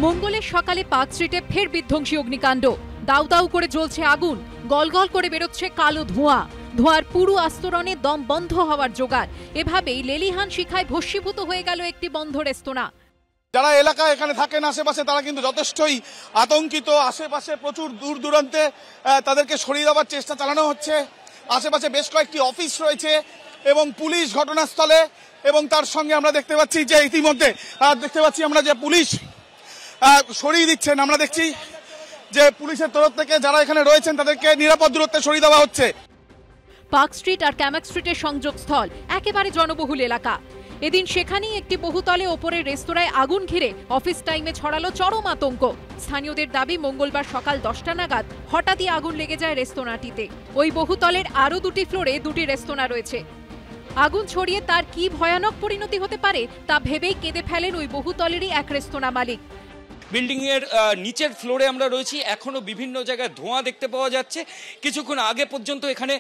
মঙ্গলের সকালে পার্ক স্ট্রিটে ফের বিধ্বংসী অগ্নিকাণ্ড। দাউ দাউ করে জ্বলছে আগুন, গলগল করে বেরোচ্ছে কালো ধোঁয়া। ধোঁয়ার পুরো আস্তরণে দম বন্ধ হওয়ার জোগাড়। এভাবেই লেলিহান শিখায় ভস্মীভূত হয়ে গেল একটি বন্ধ রেস্তোরাঁ। যারা এলাকায় এখানে থাকেন আশেপাশে তারা কিন্তু যথেষ্টই আতঙ্কিত। আশেপাশে প্রচুর দূর দূরান্তে তাদেরকে সরিয়ে দেওয়ার চেষ্টা চালানো হচ্ছে। আশেপাশে বেশ কয়েকটি অফিস রয়েছে এবং পুলিশ ঘটনাস্থলে, এবং তার সঙ্গে আমরা দেখতে পাচ্ছি যে ইতিমধ্যে দেখতে পাচ্ছি আমরা যে পুলিশ সরিয়ে দিচ্ছেন। আমরা দেখছি যে পুলিশের তরফ থেকে যারা এখানে রয়েছেন তাদেরকে নিরাপদ দূরত্বে সরিয়ে দেওয়া হচ্ছে। পার্ক স্ট্রিট আর ক্যামাক স্ট্রিটের সংযোগস্থল, একেবারে জনবহুল এলাকা। এদিন সেখানেই একটি বহুতলে ওপরের রেস্তোরাঁয় আগুন ঘিরে অফিস টাইমে ছড়ালো চরম আতঙ্ক। স্থানীয়দের দাবি, মঙ্গলবার সকাল 10টা নাগাদ হঠাৎই আগুন লেগে যায় রেস্তোরাঁটিতে। ওই বহুতলের আরও দুটি ফ্লোরে দুটি রেস্তোরাঁ রয়েছে। আগুন ছড়িয়ে তার কি ভয়ানক পরিণতি হতে পারে তা ভেবেই কেঁদে ফেলেন ওই বহুতলেরই এক রেস্তোরাঁ মালিক। বিল্ডিং এর নিচের ফ্লোরে আমরা রয়েছি, এখনো বিভিন্ন জায়গায় ধোঁয়া দেখতে পাওয়া যাচ্ছে। কিছুক্ষণ আগে পর্যন্ত এখানে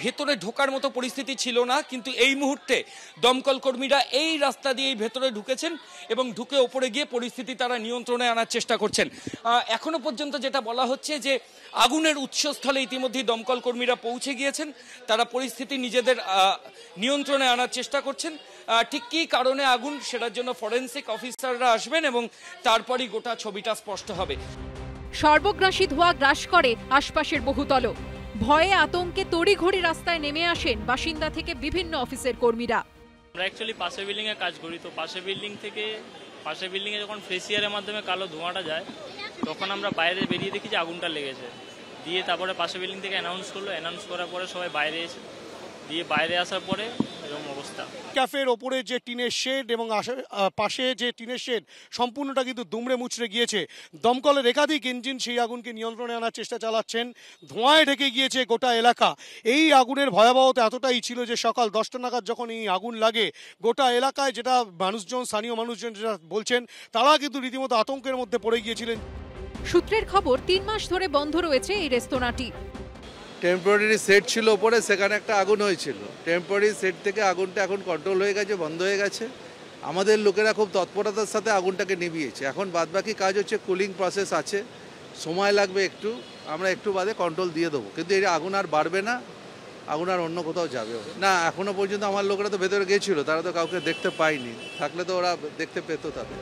ভেতরে ঢোকার মতো পরিস্থিতি ছিল না, কিন্তু এই মুহূর্তে দমকল কর্মীরা এই রাস্তা দিয়েই ভেতরে ঢুকেছেন এবং ঢুকে ওপরে গিয়ে পরিস্থিতি তারা নিয়ন্ত্রণে আনার চেষ্টা করছেন। এখনো পর্যন্ত যেটা বলা হচ্ছে যে আগুনের উৎসস্থলে ইতিমধ্যেই দমকল কর্মীরা পৌঁছে গিয়েছেন। তারা পরিস্থিতি নিজেদের নিয়ন্ত্রণে আনার চেষ্টা করছেন। ঠিক কী কারণে আগুন, সেটার জন্য ফরেন্সিক অফিসাররা আসবেন এবং তারপরই গোটা ছবিটা স্পষ্ট হবে। সর্বগ্রাসী ধোঁয়া গ্রাস করে আশপাশের বহুতল। ভয়ে আতঙ্কে তড়িঘড়ি রাস্তায় নেমে আসেন বাসিন্দা থেকে বিভিন্ন অফিসের কর্মীরা। আমরা অ্যাকচুয়ালি পাশের বিল্ডিং এ কাজ করি, তো পাশের বিল্ডিং এ যখন ফ্রেশিয়ারের মাধ্যমে কালো ধোঁয়াটা যায়, তখন আমরা বাইরে বেরিয়ে দেখি যে আগুনটা লেগেছে। দিয়ে তারপরে পাশের বিল্ডিং থেকে অ্যানাউন্স করার পরে সবাই বাইরে এসে দিয়ে বাইরে আসার পরে এরকম অবস্থা। ক্যাফের ওপরে যে টিনের শেড এবং পাশে যে টিনের শেড সম্পূর্ণটা কিন্তু দুমড়ে মুচড়ে গিয়েছে। দমকলের একাধিক ইঞ্জিন সেই আগুনকে নিয়ন্ত্রণে আনার চেষ্টা চালাচ্ছেন। ধোঁয়ায় ঢেকে গিয়েছে গোটা এলাকা। এই আগুনের ভয়াবহতা এতটাই ছিল যে সকাল 10টা নাগাদ যখন এই আগুন লাগে, গোটা এলাকায় যেটা স্থানীয় মানুষজন যেটা বলছেন, তারা কিন্তু রীতিমতো আতঙ্কের মধ্যে পড়ে গিয়েছিলেন। সূত্রের খবর, 3 মাস ধরে বন্ধ রয়েছে এই রেস্তোরাঁটি। টেম্পোরারি সেট ছিল ওপরে, সেখানে একটা আগুন হয়েছিল। টেম্পোরারি সেট থেকে আগুনটা এখন কন্ট্রোল হয়ে গেছে, বন্ধ হয়ে গেছে। আমাদের লোকেরা খুব তৎপরতার সাথে আগুনটাকে নিভিয়েছে। এখন বাদবাকি কাজ হচ্ছে, কুলিং প্রসেস আছে, সময় লাগবে একটু। আমরা একটু বাদে কন্ট্রোল দিয়ে দেবো, কিন্তু এই আগুন আর বাড়বে না, আগুন আর অন্য কোথাও যাবে না। এখনো পর্যন্ত আমার লোকেরা তো ভেতরে গিয়েছিল, তারা তো কাউকে দেখতে পায়নি, থাকলে তো ওরা দেখতে পেত তাদের।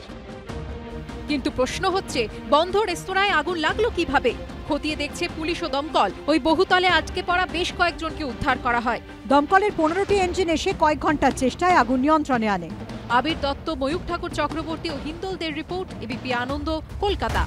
কিন্তু প্রশ্ন হচ্ছে, বন্ধ রেস্তোরাঁয় আগুন লাগলো কিভাবে? খতিয়ে দেখছে পুলিশ ও দমকল। ওই বহুতলে আটকে পড়া বেশ কয়েকজনকে উদ্ধার করা হয়। দমকলের 15টি ইঞ্জিন এসে কয়েক ঘন্টার চেষ্টায় আগুন নিয়ন্ত্রণে আনে। আবির দত্ত, ময়ূখ ঠাকুর চক্রবর্তী ও হিন্দলদের রিপোর্ট, এবিপি আনন্দ, কলকাতা।